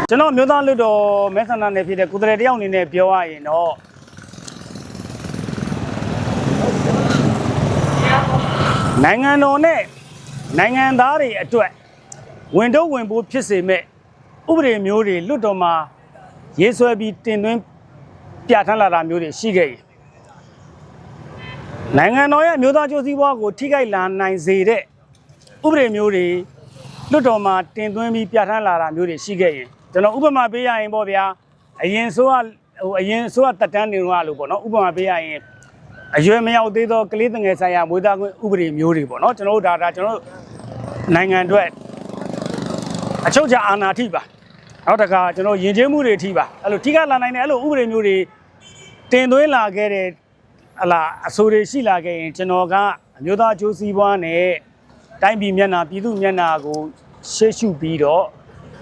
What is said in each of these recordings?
ကျွန်တော်မျိုးသားလွတ်တော်မဲဆန္ဒနယ်ဖြစ်တဲ့ကိုယ်တိုင်တယောက်အနေနဲ့ပြောရရင်တော့နိုင်ငံတော်နဲ့နိုင်ငံသားတွေအတွက်ဝင်တော့ဝင်ဖို့ဖြစ်စေမဲ့ဥပဒေမျိုးတွေလွတ်တော်မှာရေးဆွဲပြီးတင်သွင်းပြဋ္ဌာန်းလာတာမျိုးတွေရှိခဲ့ရင်နိုင်ငံတော်ရဲ့မျိုးသားကျိုးစီးပွားကိုထိခိုက်လာနိုင်စေတဲ့ဥပဒေမျိုးတွေလွတ်တော်မှာတင်သွင်းပြီးပြဋ္ဌာန်းလာတာမျိုးတွေရှိခဲ့ရင်ကျွန်တော်ဥပမာပေးရရင်ပေါ့ဗျာအရင်ဆိုကတက်တန်းနေတော့လို့ပေါ့နော်ဥပမာပေးရရင်အရွယ်မရောက်သေးသောကလေးငယ်ဆိုင်ရာမွေးသားခွင့်ဥပဒေမျိုးတွေပေါ့နော်ကျွန်တော်တို့ဒါကျွန်တော်တို့နိုင်ငံအတွက်အချုပ်အခြာအာဏာထိပါနောက်တစ်ခါကျွန်တော်ယဉ်ကျေးမှုတွေထိပါအဲ့လိုထိခိုက်လာနိုင်တဲ့အဲ့လိုဥပဒေမျိုးတွေတင်သွင်းလာခဲ့တဲ့ဟလာအဆိုတွေရှိလာခဲ့ရင်ကျွန်တော်ကအမျိုးသားအကျိုးစီးပွားနဲ့တိုင်းပြည်မျက်နှာပြည်သူမျက်နှာကိုရှေ့ရှုပြီးတော့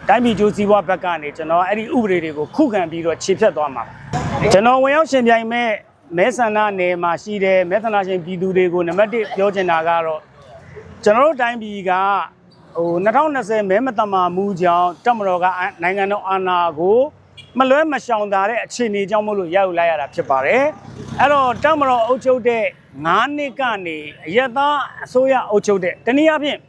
တိုင်းပြည်ကျိုးစီးပွားဘက်ကနေကျွန်တော်အဲ့ဒီဥပဒေတွေကိုခုခံပြီးတော့ခြေဖြတ်သွားမှာကျွန်တော်ဝင်ရောက်ရှင်ပြိုင်မဲ့မဲဆန္ဒနယ်မှာရှိတဲ့မဲဆန္ဒရှင်ပြည်သူတွေကိုနံပါတ်1ပြောချင်တာကတော့ကျွန်တော်တို့တိုင်းပြည်က2020မဲမတမာမှုကြောင့်တပ်မတော်ကနိုင်ငံတော်အာဏာကိုမလွဲမရှောင်သာတဲ့အခြေအနေကြောင့်မို့လို့ရောက်လိုက်ရတာဖြစ်ပါတယ်အဲ့တော့တပ်မတော်အုပ်ချုပ်တဲ့9နှစ်ကနေအယက်သားအစိုးရအုပ်ချုပ်တဲ့တနည်းအားဖြင့်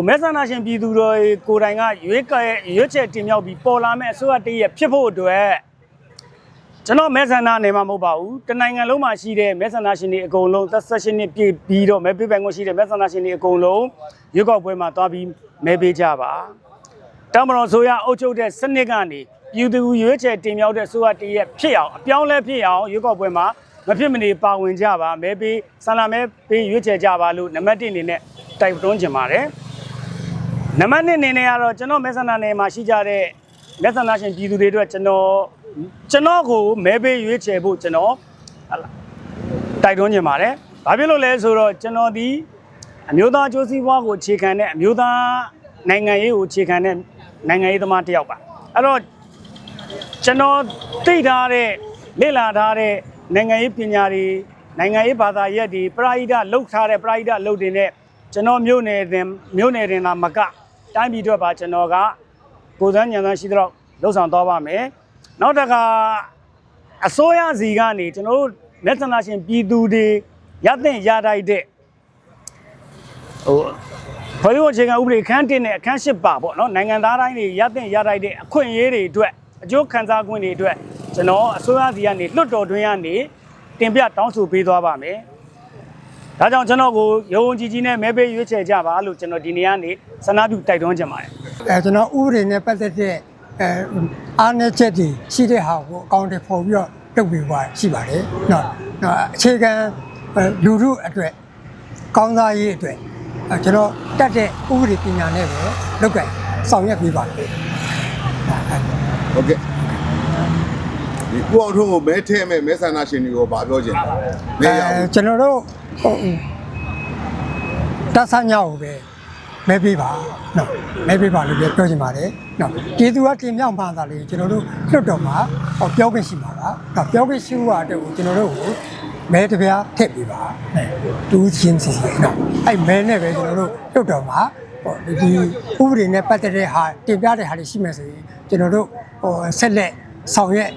မဲဆန္ဒရှင်ပြည်သူတွေကိုယ်တိုင်ကရွေးချယ်တင်မြှောက်ပြီးပေါ်လာမဲ့အစိုးရတည်းရဖြစ်ဖို့အတွက်ကျွန်တော်မဲဆန္ဒနယ်မှာမဟုတ်ပါဘူးတနိုင်ငံလုံးမှာရှိတဲ့မဲဆန္ဒရှင်တွေအကုန်လုံး18နှစ်ပြည့်ပြီးတော့မဲပေးပိုင်ခွင့်ရှိတဲ့မဲဆန္ဒရှင်တွေအကုန်လုံးရွေးကောက်ပွဲမှာသွားပြီးမဲပေးကြပါတပ်မတော်ဆိုရအုပ်ချုပ်တဲ့စနစ်ကနေပြည်သူရွေးချယ်တင်မြှောက်တဲ့ဆိုရတည်းရဖြစ်အောင်အပြောင်းလဲဖြစ်အောင်ရွေးကောက်ပွဲမှာမဖြစ်မနေပါဝင်ကြပါမဲပေးဆန္ဒမဲပေးရွေးချယ်ကြပါလို့နံပါတ်1အနေနဲ့တိုက်တွန်းချင်ပါတယ်နံပါတ်2အနေနဲ့ကတော့ကျွန်တော်မဲဆန္ဒနယ်မှာရှိကြတဲ့မဲဆန္ဒရှင်ပြည်သူတွေအတွက်ကျွန်တော်ကိုမဲပေးရွေးချယ်ဖို့ကျွန်တော်တိုက်တွန်းချင်ပါတယ်။ဘာဖြစ်လို့လဲဆိုတော့ကျွန်တော်ဒီအမျိုးသားအကျိုးစီးပွားကိုအခြေခံတဲ့အမျိုးသားနိုင်ငံရေးကိုအခြေခံတဲ့နိုင်ငံရေးသမားတစ်ယောက်ပါ။အဲ့တော့ကျွန်တော်သိထားတဲ့လေ့လာထားတဲ့နိုင်ငံရေးပညာတွေနိုင်ငံရေးဘာသာရပ်တွေပရိဒလှုပ်ထားတဲ့ပရိဒလှုပ်တွေနဲ့ကျွန်တော်မြို့နယ်တင်သာမကတိုင်းပြည်အတွက်ပါကျွန်တော်ကကိုယ်စမ်းဉာဏ်ရှိတော့လှုပ်ဆောင်သွားပါမယ်နောက်တစ်ခါအစိုးရစီကနေကျွန်တော်တို့မဲဆန္ဒရှင်ပြည်သူတွေရတဲ့ရတိုက်တဲ့ဖွဲ့စည်းပုံအခြေခံဥပဒေခန်း1နဲ့အခန်း8ပါပေါ့နော်နိုင်ငံသားတိုင်းတွေရတဲ့ရတိုက်တဲ့အခွင့်အရေးတွေအတွက်အကျိုးခံစား권တွေအတွက်ကျွန်တော်အစိုးရစီကနေလွှတ်တော်တွင်းကနေတင်ပြတောင်းဆိုပေးသွားပါမယ်ဒါကြောင့်ကျွန်တော်ကိုရုံးကြီးနဲ့မဲပေးရွေးချယ်ကြပါလို့ကျွန်တော်ဒီနေ့ကနေဆန္ဒပြုတိုက်တွန်းချင်ပါတယ်ကျွန်တော်ဥပဒေနဲ့ပတ်သက်တဲ့အားနည်းချက်တွေရှိတဲ့ဟာကိုအကောင့်တွေပေါ်ပြီးတော့လုပ်ပြီးသွားရှိပါတယ်နော်အခြေခံလူထုအတွက်ကောင်းစားရေးအတွက်ကျွန်တော်တတ်တဲ့ဥပဒေပညာနဲ့ပဲလုပ်ကြဆောင်ရွက်ပေးပါတယ်ဟုတ်ကဲ့ဒီကိုအောင်ထုံးကိုမဲထဲမဲ့မဲဆန္ဒရှင်တွေကိုဗာပြောချင်တယ်ကျွန်တော်တို့တဆညောက်ပဲမဲပေးပါနော်မဲပေးပါလို့ပြောချင်ပါတယ်နော်ပြည်သူကတင်မြောက်မှသာလေကျွန်တော်တို့လွတ်တော်မှာပြောခွင့်ရှိမှာပါနော်ပြောခွင့်ရှိဖို့အတွက်ကိုကျွန်တော်တို့ကိုမဲတပြားထည့်ပေးပါတူးချင်းစီနော်အဲ့မဲနဲ့ပဲကျွန်တော်တို့လွတ်တော်မှာဒီဥပဒေနဲ့ပတ်သက်တဲ့ဟာတင်ပြတဲ့ဟာတွေရှိမယ်ဆိုရင်ကျွန်တော်တို့ဆက်လက်ဆောင်ရွက်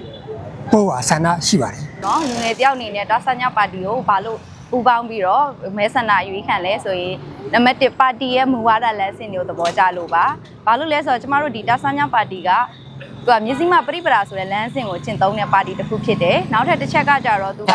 ပို့ပါဆန္ဒရှိပါတယ်နော်လူငယ်တယောက်အနေနဲ့တဆညောက်ပါတီကိုဘာလို့ပူပေါင်းပြီးတော့မဲဆန္ဒရွေးခံလဲဆိုရင်နံပါတ်1ပါတီရဲ့မူဝါဒလမ်းစဉ်တွေကိုသဘောကျလို့ပါဘာလို့လဲဆိုတော့ကျမတို့ဒီတဆညောက်ပါတီကသူကမြစည်းမပရိပရာဆိုတဲ့လမ်းစဉ်ကိုကျင့်သုံးတဲ့ပါတီတစ်ခုဖြစ်တယ်နောက်ထပ်တစ်ချက်ကကြတော့သူက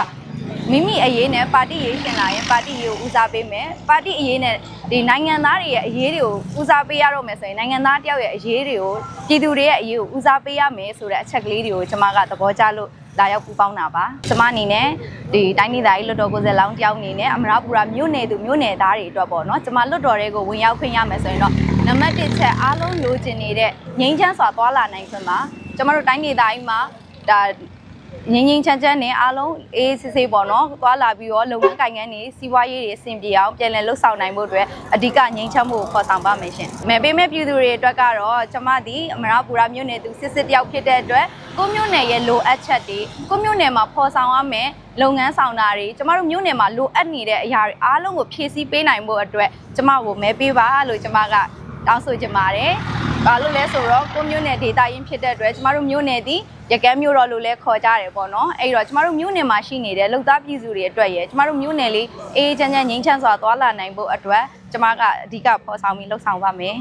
မိမိအရေးနဲ့ပါတီရေးရှင်လာရင်ပါတီရေးကိုဦးစားပေးမယ်ပါတီအရေးနဲ့ဒီနိုင်ငံသားတွေရဲ့အရေးတွေကိုဦးစားပေးရတော့မယ်ဆိုရင်နိုင်ငံသားတယောက်ရဲ့အရေးတွေကိုပြည်သူတွေရဲ့အရေးကိုဦးစားပေးရမယ်ဆိုတဲ့အချက်ကလေးတွေကိုကျမကသဘောကျလို့လာရောက်ပူပေါင်းတာပါကျမအနေနဲ့ဒီတိုင်းဒေသကြီးလွတ်တော်ကိုယ်စားလောင်းတယောက်အနေနဲ့အမရပူရာမြို့နယ်သူမြို့နယ်သားတွေအတွက်ပေါ့နော်ကျမလွတ်တော်တွေကိုဝင်ရောက်ခွင့်ရမယ်ဆိုရင်တော့နံပါတ်1ချက်အားလုံးလိုချင်နေတဲ့ငြိမ်းချမ်းစွာသွားလာနိုင်ခွင့်ပါကျမတို့တိုင်းဒေသကြီးမှာဒါ ငင်းငင်းချမ်းချမ်းနဲ့အားလုံးအေးစစ်စစ်ပေါ့နော်သွားလာပြီးတော့လုပ်ငန်းကိုင်ငန်းတွေစီးပွားရေးတွေအဆင်ပြေအောင်ပြန်လည်လှုပ်ဆောင်နိုင်ဖို့အတွက်အဓိကငင်းချမ်းမှုကိုခေါ်ဆောင်ပါမယ်ရှင်မဲပေးမဲ့ပြည်သူတွေအတွက်ကတော့ကျမသည်အမရပူရမြို့နယ်သူစစ်စစ်တယောက်ဖြစ်တဲ့အတွက်ကိုမြို့နယ်ရဲ့လိုအပ်ချက်တွေကိုမြို့နယ်မှာဖော်ဆောင်ရမယ်လုပ်ငန်းဆောင်တာတွေကျမတို့မြို့နယ်မှာလိုအပ်နေတဲ့အရာတွေအားလုံးကိုဖြည့်ဆည်းပေးနိုင်ဖို့အတွက်ကျမကိုမဲပေးပါလို့ကျမကတောင်းဆိုချင်ပါတယ်ဘာလို့လဲဆိုတော့ကိုမြို့နယ်ဒေသရင်းဖြစ်တဲ့အတွက်ကျမတို့မြို့နယ်သည်ရကန်းမြို့တော်လို့လည်းခေါ်ကြတယ်ပေါ့နော်အဲ့တော့ကျမတို့မြို့နယ်မှာရှိနေတဲ့လုံသားပြည်သူတွေအတွက်ရကျမတို့မြို့နယ်လေးအေးချမ်းချမ်းငြိမ်းချမ်းစွာသွားလာနိုင်ဖို့အတွက်ကျမကအဓိကဖော်ဆောင်ပြီးလှုပ်ဆောင်ပါမယ်